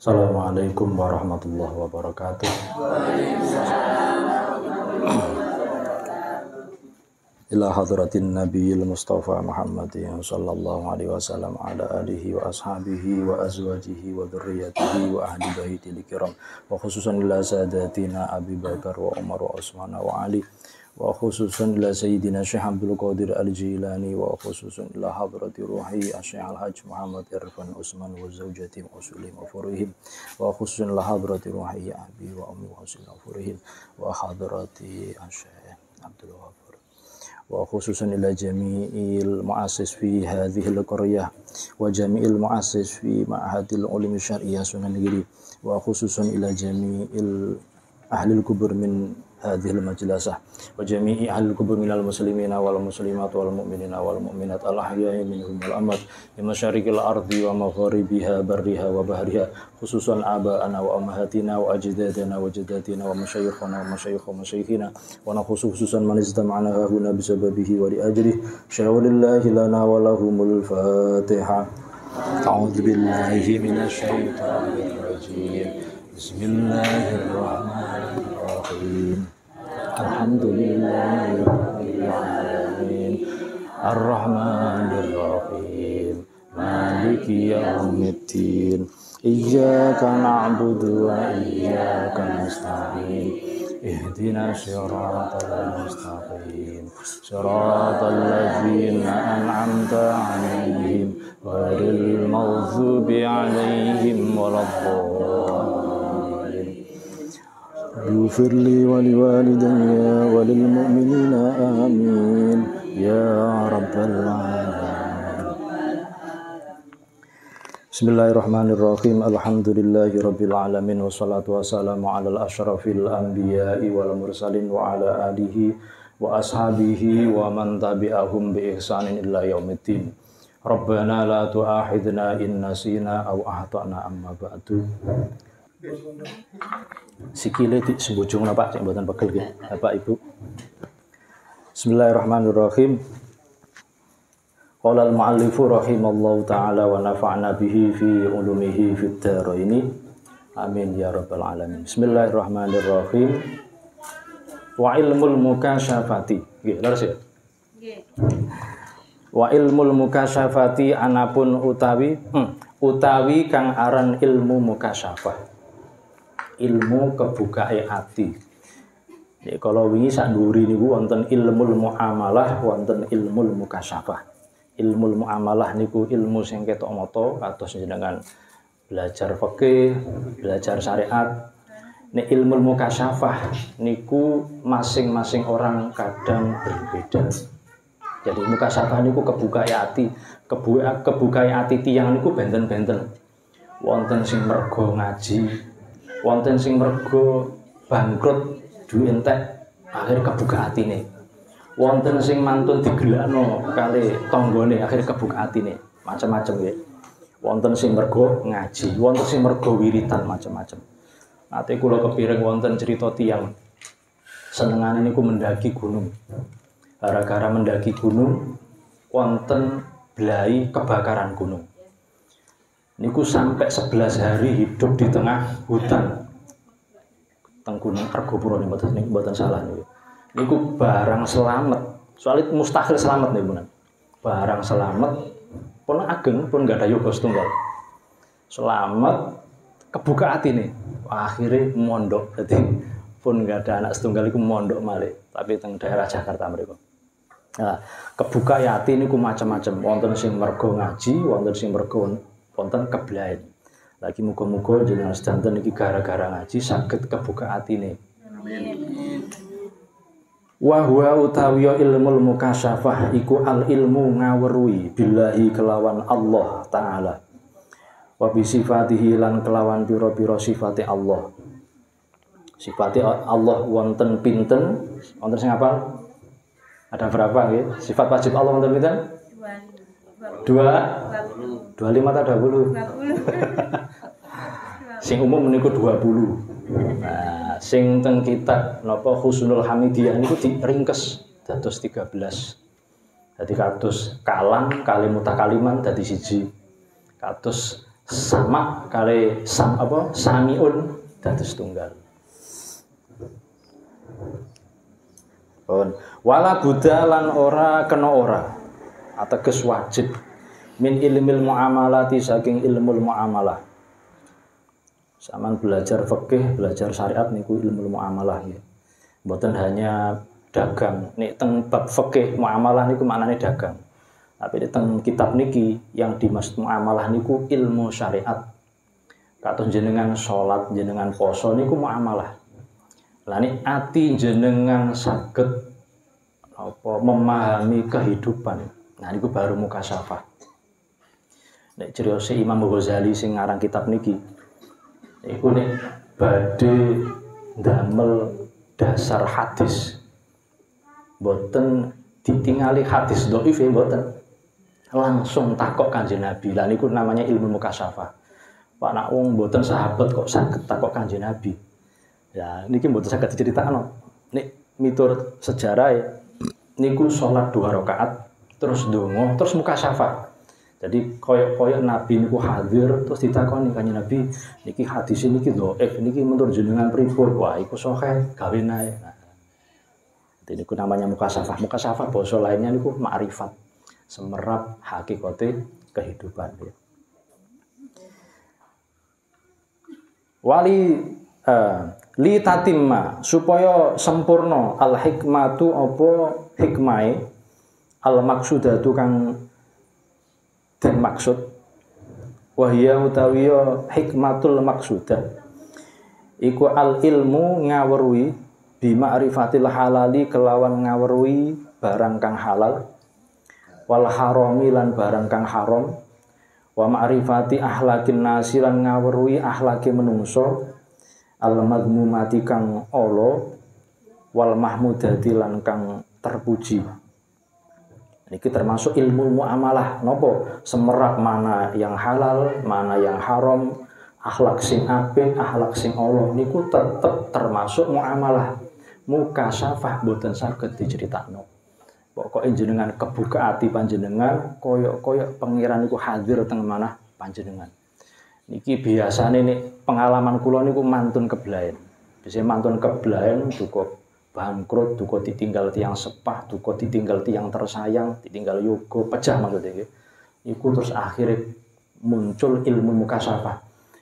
Assalamualaikum warahmatullahi wabarakatuh. Ila hadratin nabiyil mustafa Muhammadin sallallahu alaihi wasallam ala alihi wa ashabihi wa azwajihi wa dhurriyyatihi wa ahli baitil kiram wa khususan ila sadatina Abi Bakar wa Umar wa Utsman wa Ali wa khususan ila sayyidina Syekh Abdul Qadir Al-Jilani wa khususan ila hadrati ruhi Syekh Al-Hajj Muhammad Irfan Utsman wa zawjati Usulim wa furihim wa khususan ila hadrati ruhi Abi wa Ummi wa Usulim wa furihim wa hadrati Syekh Abdul Wahab wa khususan ila jami'il muassis fi hadhihi al-qaryah wa jami'il muassis fi ma'hadil ulum syar'iyyah Sunan Giri wa khususan ila jami'il ahli al-kubur min hadhihi al-majlisah wa jami'i ahli al-kubur minal muslimina wal muslimat wal mu'minina wal mu'minat al-ahya'i minhum wal amwat bi masyariqil ardi wa magharibiha barriha wa bahriha khususan aba'ana wa ummahatina wa ajdadana wa jaddatina wa masyayikhana wa masyayikhina wa khususan man istama'ana huna bisababihi wa li ajlihi syawlillahi lana wa lahumul fatiha. A'udzu billahi minasy syaithanir rajim. Bismillahirrahmanirrahim. Alhamdulillahirabbil alamin. Arrahmanirrahim. Maliki yaumiddin. Iyyaka na'budu wa iyyaka nasta'in. Ihdinas siratal mustaqim. Siratal ladzina an'amta 'alaihim ghairil maghdubi 'alaihim waladdallin. Ighfirli wa liwalidayya wa lil mu'minina amin ya rabbal alamin. Bismillahirrahmanirrahim. Alhamdulillahi rabbil alamin wassalatu wassalamu alal asyrafil anbiya'i wal mursalin wa ala alihi wa ashabihi wa man tabi'ahum bi ihsanin ila yaumiddin. Rabbana la tu'akhidna in nasina aw akhtana amma ba'du. Sikile di sembujungna Pak sing mboten pegel nggih Bapak Ibu. Bismillahirrahmanirrahim. Qala al-mu'allifu rahimallahu ta'ala wa nafa'na bihi fi ulumihi fid dharaini. Amin ya rabbal alamin. Bismillahirrahmanirrahim. Wa ilmul mukasyafati. Nggih, leres ya? Nggih. Wa ilmul mukasyafati anapun utawi kang aran ilmu mukasyafah. Ilmu kebukae ati. Ya kalau wingi sak nduri niku wonten ilmul muamalah, wonten ilmul mukasyafah. Ilmul muamalah niku ilmu sing ketok mata kados jenengan belajar fikih, belajar syariat. Nek ilmul mukasyafah niku masing-masing orang kadang berbeda. Jadi mukasyafah niku kebukae ati, kebukae ati tiyang niku benten-benten. Wonten sing mergo ngaji, wonten sing mergo bangkrut duwe entek akhir kebuka atine. Wonten sing mantun digelakno kali tanggane akhir kebuka atine. Macam-macam nggih. Wonten sing mergo ngaji, wonten sing mergo wiritan macam-macam. Ate kula kepireng wonten cerita tiyang senengane niku mendaki gunung. Gara-gara mendaki gunung wonten blai kebakaran gunung. Niku sampai 11 hari hidup di tengah hutan. Teng Gunung Argopuro niku mboten salah niku. Niku barang selamat. Soalnya mustahil selamat niku. Barang selamat pun ageng pun enggak ada yoga setunggal. Selamat kebuka atine. Akhirnya mondok. Jadi pun enggak ada anak setunggal iku mondok malih, tapi teng daerah Jakarta mriku. Nah, kebuka ati niku macam-macam. Wonten sing mergo ngaji, wonten sing mergo wonten keblain. Lagi muga-muga jenengan sedanten iki gara-gara ngaji saged kebuka atine. Amin. Wa huwa utawi ilmul mukasyafah iku al ilmu ngaweruhi billahi kelawan Allah taala. Wa bi sifatihi lan kelawan pira-pira sifate Allah. Sifate Allah wonten pinten? Wonten sing hafal? Ada berapa nggih? Sifat wajib Allah wonten pinten? 25 atau 20? 20. Sing umum niku 20. Nah, sing teng kitab napa Husnul Hamidiyah niku diringkes dados 13. Dadi kados kalam kalimutakaliman dadi siji. Kados sama kali samiun dados tunggal. Wala buddha lan ora kena ora ateges wajib min ilmil muamalati saking ilmul muamalah. Saman belajar fikih, belajar syariat niku ilmul muamalah ya. Mboten hanya dagang. Nek teng bab fikih muamalah niku maknane dagang. Tapi teng kitab niki yang dimaksud muamalah niku ilmu syariat. Kados jenengan salat, jenengan poso niku muamalah. Lah nek ati jenengan saged memahami kehidupan. Nah niku baru mukasyafah. Nek criyose Imam Ghazali sing ngarang kitab niki iku nek badhe ndamel dasar hadis. Mboten ditingali hadis dhaif mboten. Langsung takok Kanjeng Nabi. Lah niku namanya ilmu mukasyafah. Pak nak wong mboten sahabat kok saged takok Kanjeng Nabi. Ya, niki mboten saged diceritakno. Nek miturut sejarah niku salat 2 rakaat terus ndonga terus mukasyafah. Jadi koyok-koyok Nabi niku hadir terus ditakoni Kanjeng Nabi, niki hadis niki dhaif, niki menurut jenengan pripun? Wah, iku sahih, gawe nae. Nah, jadi niku namanya mukasyafah. Mukasyafah basa lainnya niku ma'rifat, semerap hakikate kehidupan ya. Li tatimma supaya sempurna al hikmatu apa hikmai al maksudatu kang den maksud wahya utawiya hikmatul maksudah iku al ilmu ngaweruhi bi ma'rifatil halali kelawan ngaweruhi barang kang halal wal harami lan barang kang haram wa ma'rifati ahlakin nasi lan ngaweruhi ahlake menungso al madmumati kang ala wal mahmudati lan kang terpuji. Niki termasuk ilmu muamalah napa semerap mana yang halal mana yang haram akhlak sing apik akhlak sing ala niku tetep termasuk muamalah. Mukasyafah boten saged diceritakno. Pokoke jenengan kebuka ati panjenengan koyok-koyok pangeran niku hadir teng manah panjenengan. Niki biasane nek pengalaman kula niku mantun keblahen. Bisa mantun keblahen duka bangkrut, duka ditinggal tiyang sepah, duka ditinggal tiyang tersayang, ditinggal yoga, pecah maksudnya nggih. Iku terus akhirnya muncul ilmu mukasyafah.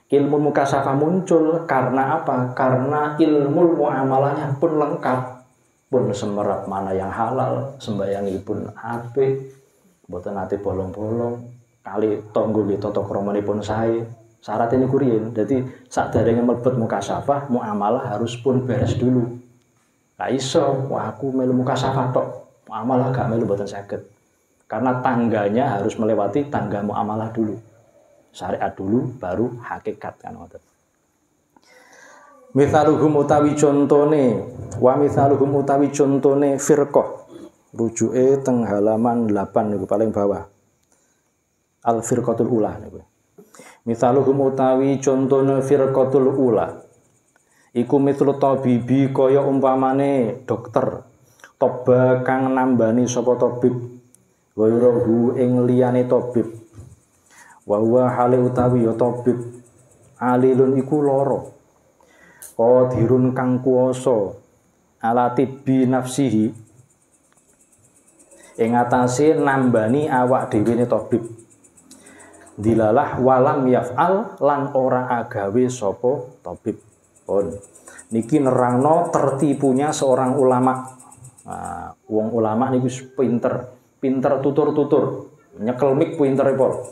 Ilmu mukasyafah muncul karena apa? Karena ilmu muamalahnya pun lengkap. Pun semerap mana yang halal, sembayangipun apik, mboten nate bolong-bolong, kali tangga nggih tata kramanipun sae. Syarat ini kurian, jadi saat derenge mlebet mukasyafah, muamalah harus pun beres dulu. Lah iso, wah aku melu mukasyafah tok, muamalah gak melu mboten saged. Karena tangganya harus melewati tangga muamalah dulu. Syariat dulu baru hakikat kan ngoten. Mithaluhum utawi contone, wa mithaluhum utawi contone firqah. Rujuke teng halaman 8 niku paling bawah. Al firqatul ula niku. Mithaluhum utawi contone firqatul ula iku mitlu tabibi kaya umpamane dokter toba kang nambani sapa tabib wairahu ing liyane tabib wa huwa hale utawi ya tabib alilun iku lara qadirun kang kuwasa ala tibbi nafsihi ing atase nambani awak dhewe ne tabib dilalah walam yaf'al lan ora agawe sapa tabib. Pun niki nerangno tertipunya seorang ulama. Nah, wong ulama niku pinter tutur-tutur, nyekel mik pinter pol.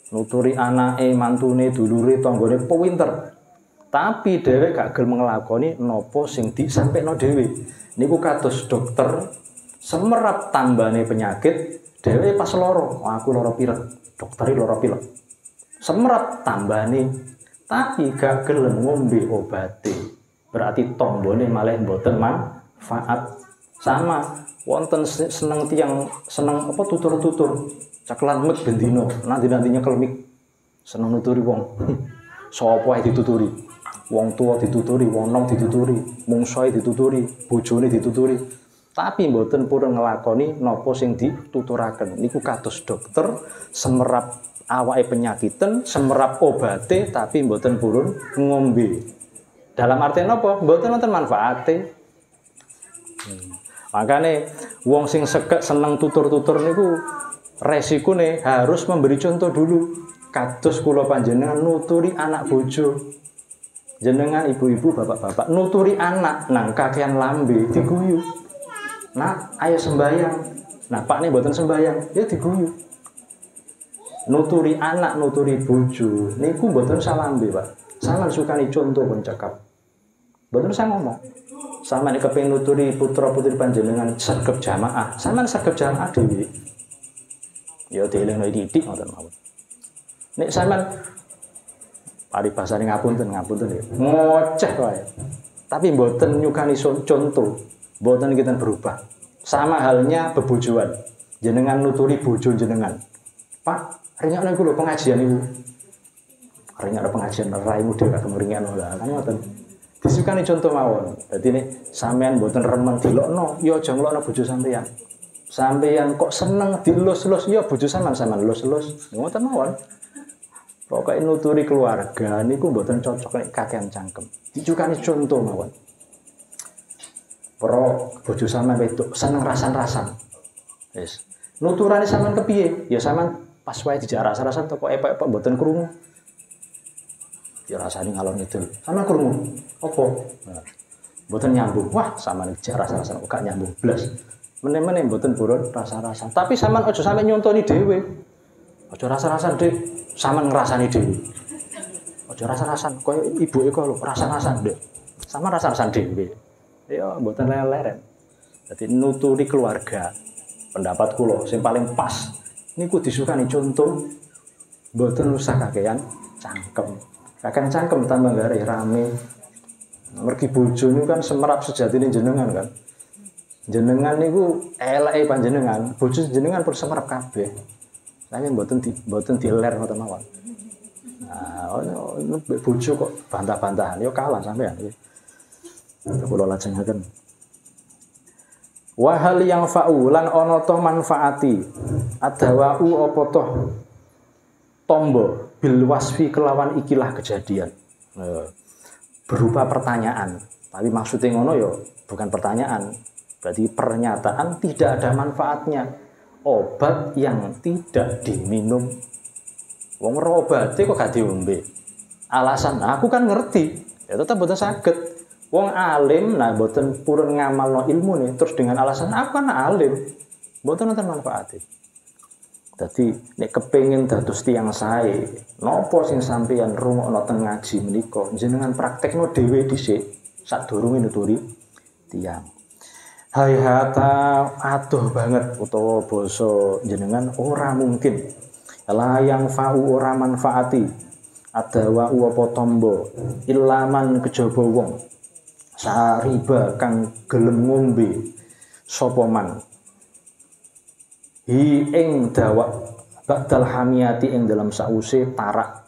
Nuturi anake, mantune, dulure, tanggane pinter. Tapi dhewe gak gelem nglakoni napa sing disampekno dhewe. Niku kados dokter semerap tambane penyakit, dhewe pas lara, aku lara pirek. Dokter lara pilek. Semerap tambane tapi gak gelem ngombe obate. Berarti tombone malah mboten manfaat. Sama wonten seneng tiyang seneng apa tutur-tutur. Caklan mik bendino, nanti-nantinya kelmik. Seneng nuturi wong. Sapa ae dituturi. Wong tua dituturi, wong nom dituturi, mungsuhe dituturi, bojone dituturi. Tapi mboten purun nglakoni napa sing dituturaken. Niku kados dokter semerap awake penyakiten semerap obate tapi mboten purun ngombe. Dalam artian apa? Mboten wonten manfaate. Makane wong sing seneng tutur-tutur niku resikone harus memberi contoh dulu. Kados kula panjenengan nuturi anak bojo. Jenengan ibu-ibu, bapak-bapak nuturi anak nang kakean lambe diguyu. Nah, ayo sembayang. Nah, Pak nih mboten sembayang, ya diguyu. Nuturi anak, nuturi bojo niku mboten salambe, Pak. Sampeyan sukani contoh kon cekap. Mboten usah ngomong. Sampeyan kepengin nuturi putra-putri panjenengan sregep jamaah, sampeyan sregep jamaah dhewe. Ya dielingno titik ngoten mawon. Nek sampeyan paribasane ngapunten ya. Ngoceh wae. Tapi mboten nyukani contoh, mboten kita berubah. Sama halnya bebojoan. Jenengan nuturi bojo jenengan. Pak, ringakno iku lho pengajian iku. Ringakno pengajian raimu dhewe kagem ringakno lah. Kan ngoten. Disukani contoh mawon. Dadi nek sampean mboten remen dilokno, ya aja nglokno bojo sampean. Sampeyan kok seneng dilus-lus, ya bojo sampean lus-lus. Ngoten mawon. Pokoke nuturi keluarga niku mboten cocok nek kakean cangkem. Dicukani contoh mawon. Pro bojo sampean wedok seneng rasan-rasan. Wis. Nuturane sampean kepiye? Ya sampean pas wae dijak rasa-rasan toko epek-epek mboten krungu. Ya rasane ngalor ngidul. Sampean krungu. Apa? Nah, mboten nyambung. Wah, sampean dijak rasa-rasan kok gak nyambung blas. Meneh-meneh mboten purun rasa-rasan. Tapi sampean aja sampe nyontoni dhewe. Aja rasa-rasan, Dik. Sampean ngrasani dhewe. Aja rasa-rasan koyo ibuke kok lho, rasa-rasan, Dik. Sampean rasa-rasan dhewe. Ya mboten leren. Dadi nuturi keluarga. Pendapat kula sing paling pas niku disukani contoh mboten usah kakean cangkem. Kakean cangkem tambah gare rame. Mergi bojo niku kan semerap sejatine jenengan kan. Jenengan niku eleke panjenengan, bojo jenengan pun semerap kabeh. Nanging mboten diler ngoten mawon. Nah, bojo kok bantah-bantahan ya kalah sampean. Kula lajengaken. Wa hal yang fa'u lan ana to manfaati. Adawau apa toh tombo bil wasfi kelawan ikilah kejadian. Berupa pertanyaan. Tapi maksudnya ngono ya bukan pertanyaan. Berarti pernyataan tidak ada manfaatnya. Obat yang tidak diminum. Wong ora obate kok gak diombe. Alasan aku kan ngerti. Ya tetap boten saged. Wong alim nah boten purun ngamalno ilmune terus dengan alasan aku kan alim. Boten wonten manfaate. Dadi nek kepengin dados tiyang sae, napa sing sampeyan rungokno teng ngaji menika jenengan praktekno dhewe dhisik sadurunge nuturi tiyang. Hayhata aduh banget utawa basa jenengan ora mungkin. La yang fa'u ora manfaati. Adawa apa tombo ilaman kejaba wong. Sariba kang gelem ngombe sapa man. Hi ing dawa badal hamiyati ing dalam sause tarak.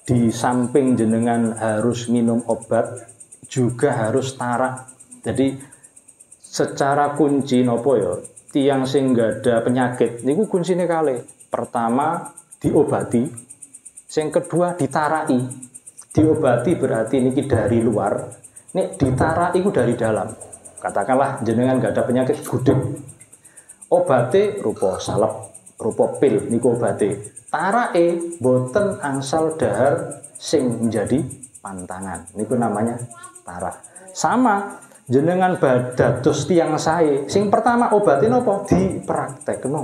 Di samping jenengan harus minum obat juga harus tarak. Jadi secara kunci nopo ya tiang sing gak ada penyakit niku kuncine kalih. Pertama diobati, sing kedua ditarai. Diobati berarti niki dari luar, nek ditarai iku dari dalam. Katakanlah jenengan gak ada penyakit gudeg. Obate rupa salep, rupa pil niku obate. Tarake boten angsal dahar sing menjadi pantangan. Niku namanya tarak. Sama jenengan dados tiyang sae. Sing pertama obatin apa? Dipraktekno.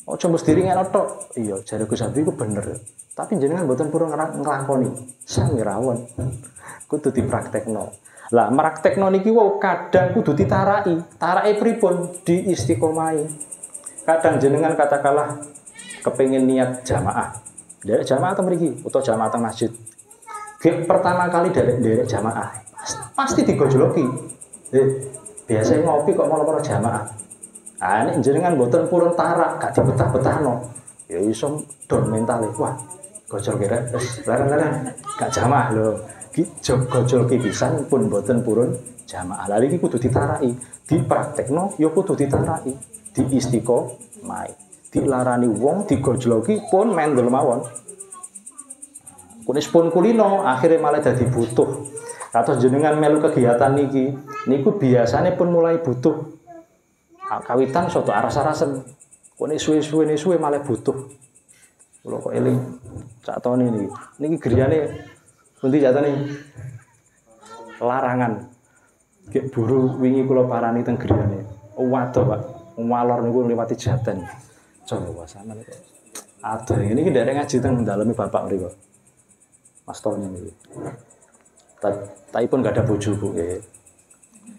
Ojo mesti ringekno tok. Iya, jare Gus Abi ku bener. Tapi jenengan mboten purun nglakoni. Sami rawon. Kudu dipraktekno. Lah praktekno niki wae kadang kudu ditarai. Tarake pripun? Diistiqomahi. Kadang jenengan katakanlah kepengin niat jamaah. Derek jamaah teng mriki utawa jamaah teng masjid. Pertama kali derek jamaah. Pasti digojloki. Biasanya ngopi kok malah para jamaah. Ah nek jenengan mboten purun tarak, gak dibetah-betahno. Ya iso don mentale. Wah, gojol kira wis larang-larang gak jamaah lho. Ki gojolki pisan pun mboten purun jamaah. Lha iki kudu ditaraki, dipraktekno ya kudu ditaraki, diistiqomah. dilarani wong digojloki pun mendel mawon. Kunis pun kulino akhirnya malah jadi butuh. Kados jenengan melu kegiatan niku biasanya pun mulai butuh. Kawitan soto aras-arasen. Kunis suwe malah butuh. Kula kok eling sak taun niki griyane pundi jatane larangan. Gek buru wingi kula parani teng griyane. Waduh, Pak. Walor niku liwati jaten. Jawa sampeyan kok. Aduh, ini derek ngaji teng daleme bapak mriku. Mas Tony ini. Tapi pun gak ada bojo Bu, nggih.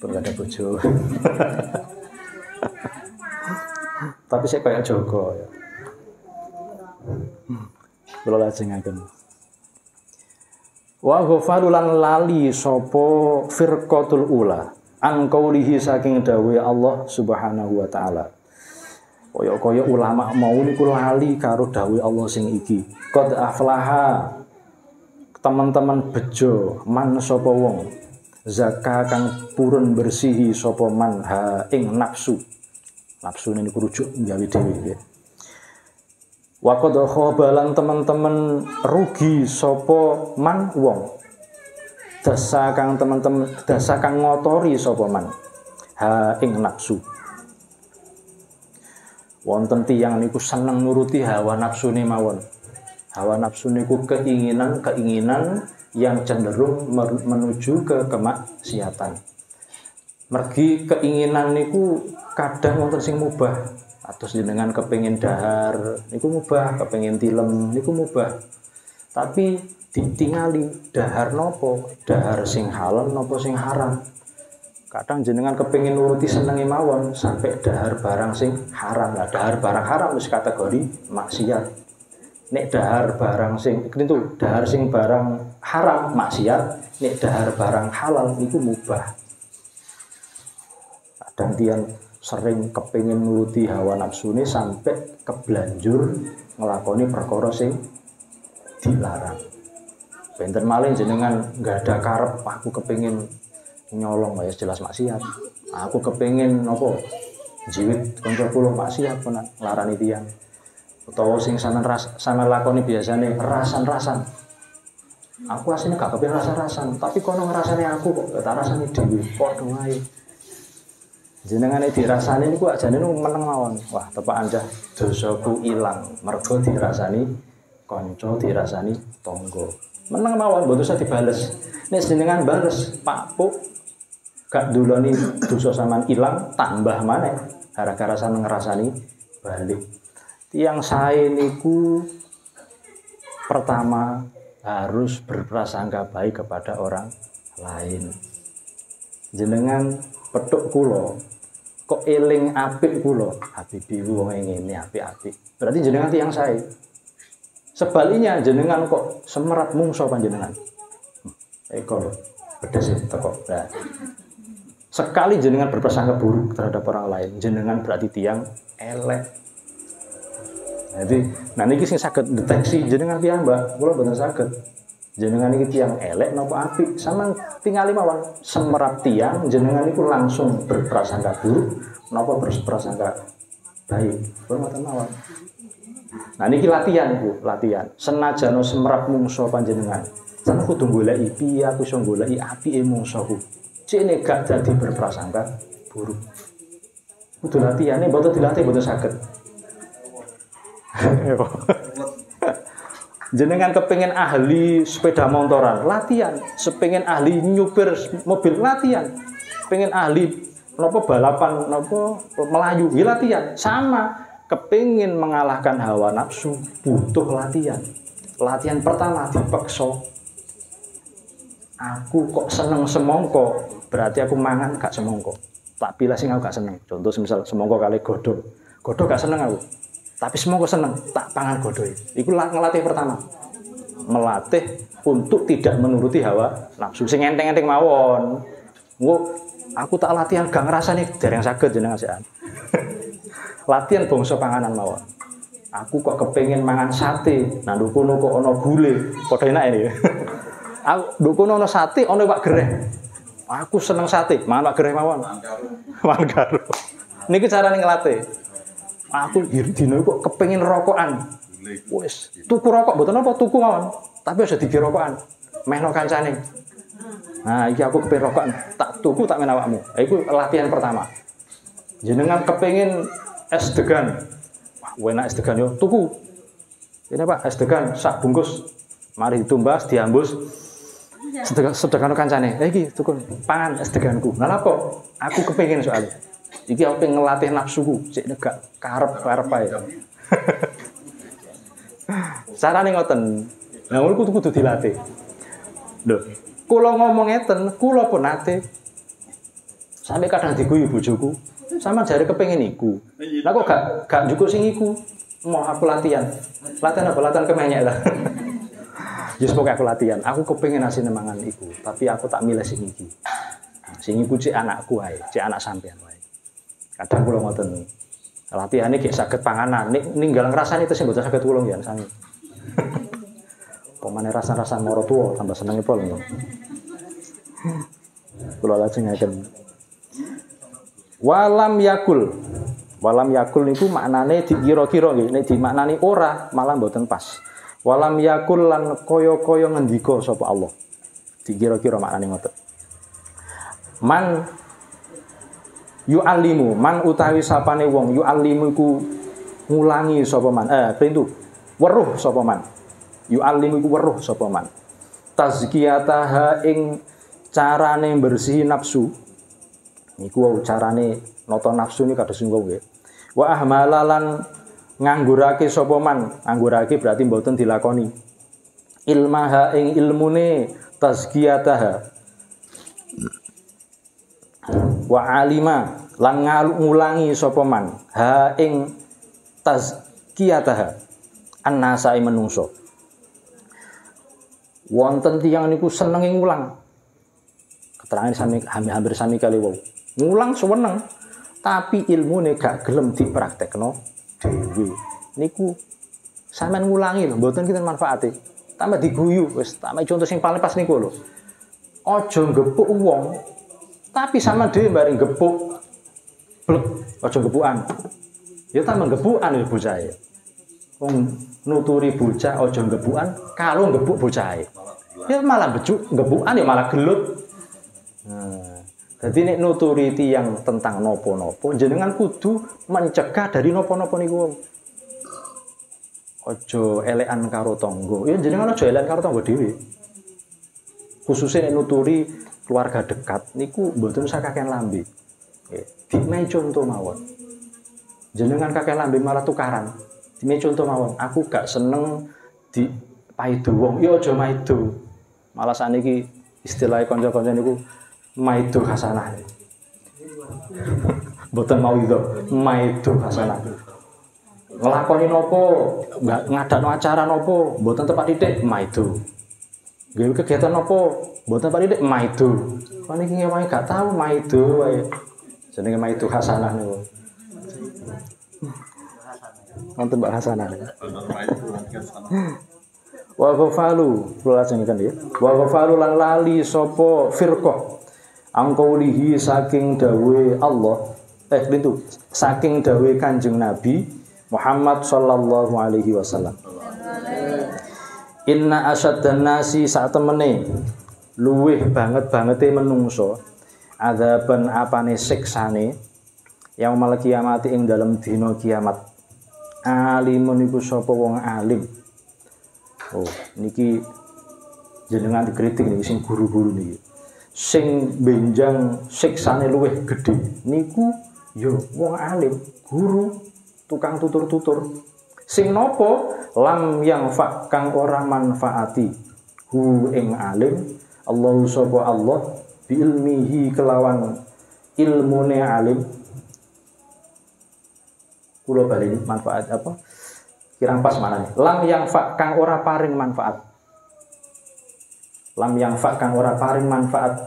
Pun gak ada bojo. Tapi saya kayak Joko ya. Kula lajengaken. Wa ghafalulan lali sapa firqatul ula an qaulihi saking dawuhe Allah Subhanahu wa taala. Kaya ulama mau niku lali karo dawuhe Allah sing iki. Qad aflaha teman-teman bejo man sapa wong zaka kang purun bersihi sapa man ha ing nafsu niku rujuk gawe dhewe nggih wa qad khabalan teman-teman rugi sapa man wong dasa kang ngotori sapa man ha ing nafsu wonten tiyang niku seneng nuruti hawa nafsune mawon. Hawa nafsu niku keinginan yang cenderung menuju ke kemaksiatan. Mergi keinginan niku kadang wonten sing mubah. Atus jenengan kepengin dahar niku mubah, kepengin tilem niku mubah. Tapi ditingali dahar nopo? Dahar sing halal nopo sing haram? Kadang jenengan kepengin nuruti senenge mawon sampai dahar barang sing haram. Lah dahar barang haram wis kategori maksiat. Nek dahar barang sing kerintu, dahar sing barang haram maksiat, nek dahar barang halal itu mubah. Kadang tiang sering kepengin nuruti hawa nafsune sampai kebelanjur ngelakoni perkara sing dilarang. Benten malih jenengan nggak ada karep, aku kepengin nyolong ya jelas maksiat. Aku kepengin apa? Jiwit kanca kula maksiat pun larani tiang. Utawa sing sampeyan lakoni biasane rasan-rasan. Aku asline gak kepengin rasa-rasan, tapi kono ngrasane aku kok tak rasane dhewe padha wae. Jenengane dirasani niku ajane meneng mawon. Wah, tepak anjah dosaku ilang mergo dirasani kanca, dirasani tangga. Meneng mawon mboten usah dibales. Nek jenengan bales, Pak Puk gak duloni dosa sampean ilang tambah maneh gara-gara sampean ngrasani balik. Yang saya niku pertama harus berprasangka baik kepada orang lain. Jenengan petuk kula kok eling apik kula, habibi wong ngene apik-apik. Berarti jenengan tiyang sae. Sebaliknya jenengan kok semerat mungso panjenengan. Eko pedes teko. Nah, sekali jenengan berprasangka buruk terhadap orang lain, jenengan berarti tiyang elek. Jadi, nah niki sing saged deteksi jenengan piyambak, kula mboten saged. Jenengan iki tiyang elek napa apik, sampean tingali mawon semerap tiyang jenengan niku langsung berprasangka buruk napa berprasangka baik. Kula mboten mawon. Nah niki latihan Bu, latihan. Senajan semerap mungso panjenengan, sampeyan kudu goleki piye aku iso goleki apike mungsoku. Cene gak dadi berprasangka buruk. Kudu latihane mboten dilatih mboten saged. Jenengan kepengin ahli sepeda motoran, latihan. Sepengin ahli nyupir mobil, latihan. Pengen ahli napa balapan, napa melayu, latihan. Sama, kepengin mengalahkan hawa nafsu, butuh latihan. Latihan pertama dipeksa. Aku kok seneng semongko, berarti aku mangan gak semongko. Tak pilih sing aku gak seneng. Contoh misal semongko kali godhong. Godhong gak seneng aku. Tapi semua seneng, tak pangan godhong. Iku ngelatih pertama. Melatih untuk tidak menuruti hawa nafsu. Sing enteng-enteng mawon. Engko aku tak latihan gak ngrasani dereng saged jenengan sekan. Latihan bangsa panganan mawon. Aku kok kepengin mangan sate, nah nduk kono kok ana gule, padha enak ini. Aku nduk kono ana sate, ana iwak gereh. Aku seneng sate, mangan iwak gereh mawon. Mangan karo. Niki carane nglatih. Aku dino kok kepengin rokokan. Wis, tuku rokok mboten apa tuku mawon, tapi aja dibir rokokan. Mehno kancane. Nah, iki aku kepengin rokokan, tak tuku tak men awakmu. Iku latihan pertama. Jenengan kepengin es degan. Wah, enak es degan yo, tuku. Ini Pak, es degan sak bungkus. Mari ditumbas, diambus. Sedekano kancane. Iki tuku pangan es deganku. Lah kok aku kepengin soal. Iki aku pengen ngelatih nafsuku, sik negak karep-karep ae. Carane ngoten. Nah, ngono kudu dilatih. Lho, kula ngomong ngeten, kula pun nate. Sampai kadang diguyu bojoku, sama jare kepengin iku. Lah kok gak njukur sing iku. Mau aku latihan. Latihan apa? Latihan kemenyek lah. Yes, pokoknya aku latihan. Aku kepengin asine mangan iku, tapi aku tak milih sing iki. Sing iku cek anakku ae, cek anak sampean wae. Kadang kula ngoten. Latihane gek saged panganan, nek ninggal ngrasani terus mboten saged tulung ya sami. Pemane rasa-rasa moro tuwa tambah senenge pol. Kula lajengaken. Walam yakul. Walam yakul niku maknane dikira-kira nggih, nek dimaknani ora malah mboten pas. Walam yakul lan kaya-kaya ngendika sapa Allah. Dikira-kira maknane ngoten. Man yu'allimu, man utawi sapane wong yu'allimu iku ngulangi sapa man. Pintu. Weruh sapa man. Yu'allimu iku weruh sapa man. Tazkiyataha ing carane bersihi nafsu. Niku carane nata nafsu ni kados niku nggih. Wa ahmalalan nganggurake sapa man. Nganggurake berarti mboten dilakoni. Ilmaha ing ilmune tazkiyataha. Wa alima lan ngulangi sapa man ha ing tazkiyataha annasa menungso. Wonten tiyang niku seneng ngulang. Keterangan sami hampir sami kali wau. Ngulang seneng, tapi ilmune gak gelem dipraktekno dhewe. Niku sampean ngulangi lho, mboten kinten manfaate. Tambah diguyu, wis tambah contoh sing paling pas niku lho. Aja gepuk wong, tapi sama dhewe bareng gepuk. Blek, aja gepukan. Ya tambah gepukan ya bocahe. Wong nuturi bocah aja gepukan, kalau gepuk bocahe. Ya malah becuk, gepukan ya malah gelut. Jadi nek nuturi tiyang tentang nopo-nopo, jenengan kudu mencegah dari nopo-nopo niku. Aja elekan karo tangga. Ya jenengan aja elekan karo tangga dhewe. Khususnya nek nuturi keluarga dekat niku mboten usah kakean lambe. Dimai contoh mawon. Jenengan kakean lambe malah tukaran. Dimai contoh mawon. Aku gak seneng di paido wong. Ya aja maido. Malah saniki istilah kanca-kanca niku maido hasanah. Mboten mau itu, maido hasanah. Nglakoni nopo, ngadakno acara nopo, mboten tepat titik maido. Gawe kegiatan nopo, mboten tepat titik maido. Kon iki ngewangi gak tau maido wae. Jenenge maido hasanah niku. Wonten Mbak Hasanah. Wa ghafalu, kula lajengaken ya. Wa ghafalu lan lali sapa firqah angkaulihi saking dawe Allah itu saking dawe Kanjeng Nabi Muhammad sallallahu alaihi wasallam. Inna asyaddan nasi sak temene luweh banget-bangete menungso adzaban apane siksane yaumul kiamat ing dalem dina kiamat. Alimun iku sapa wong alim. Oh, niki jenengan dikritik niki sing guru-guru niki. Sing benjang siksane luwih gedhe niku ya wong alim, guru, tukang tutur-tutur. Sing nopo lam yang fa kang ora manfaati hu ing alim Allah sapa Allah bi ilmihi kelawan ilmune alim. Kula bali manfaat apa? Kirang pas manane. Lam yang fa kang ora paring manfaat. Lam yang fa kang ora paring manfaat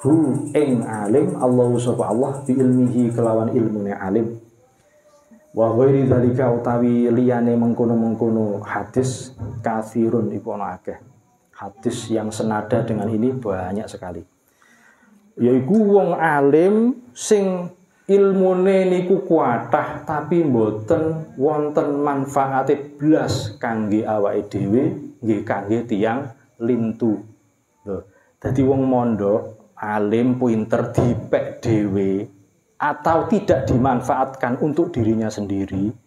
hu ing alim Allah sapa Allah bi ilmihi kelawan ilmune alim. Wa ghairi dzalika utawi liyane mengkono-mengkono hadis katsirun iku ana akeh. Hadis yang senada dengan ini banyak sekali. Yaiku wong alim sing ilmune niku kuatah tapi mboten wonten manfaate blas kangge awake dhewe nggih kangge tiyang lintu. Lho, dadi wong mondok alim pinter dipek dhewe atau tidak dimanfaatkan untuk dirinya sendiri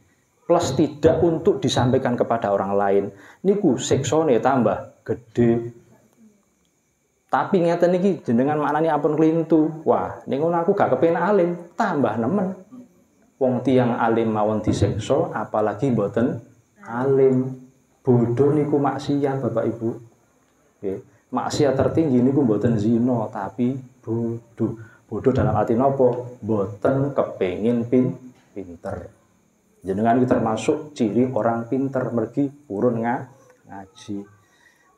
plus tidak untuk disampaikan kepada orang lain niku siksane tambah gede. Tapi ngeten iki jenengan maknane ampun klintu. Wah, ning ngono aku gak kepenak alim, tambah nemen. Wong tiyang alim mawon disiksa, apalagi mboten alim. Bodoh niku maksiat Bapak Ibu. Nggih, maksiat tertinggi niku mboten zina, tapi bodoh. Bodoh dalam arti napa? Mboten kepengin pinter. Jenengan iki termasuk ciri orang pinter mergi purun ngaji.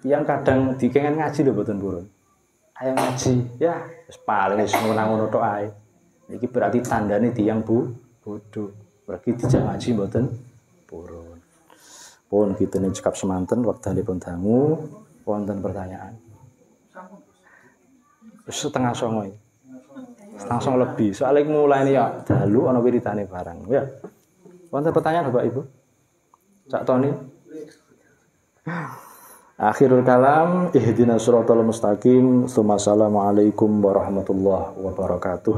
Yang kadang dikengen ngaji lho mboten purun. Ayo ngaji, ya paling wis ngono tok ae. Iki berarti tandane tiyang bodoh. Mergi dijak ngaji mboten purun. Pun kita cekap semanten wektalipun dangu wonten pertanyaan. Setengah songo. Setengah songo lebih. Soalnya mulai ini ya dalu ana wiridane barang. Ya. Wonten pertanyaan Bapak Ibu? Cak Toni. Akhirul kalam, ihdinas siratal mustaqim. Assalamualaikum warahmatullahi wabarakatuh.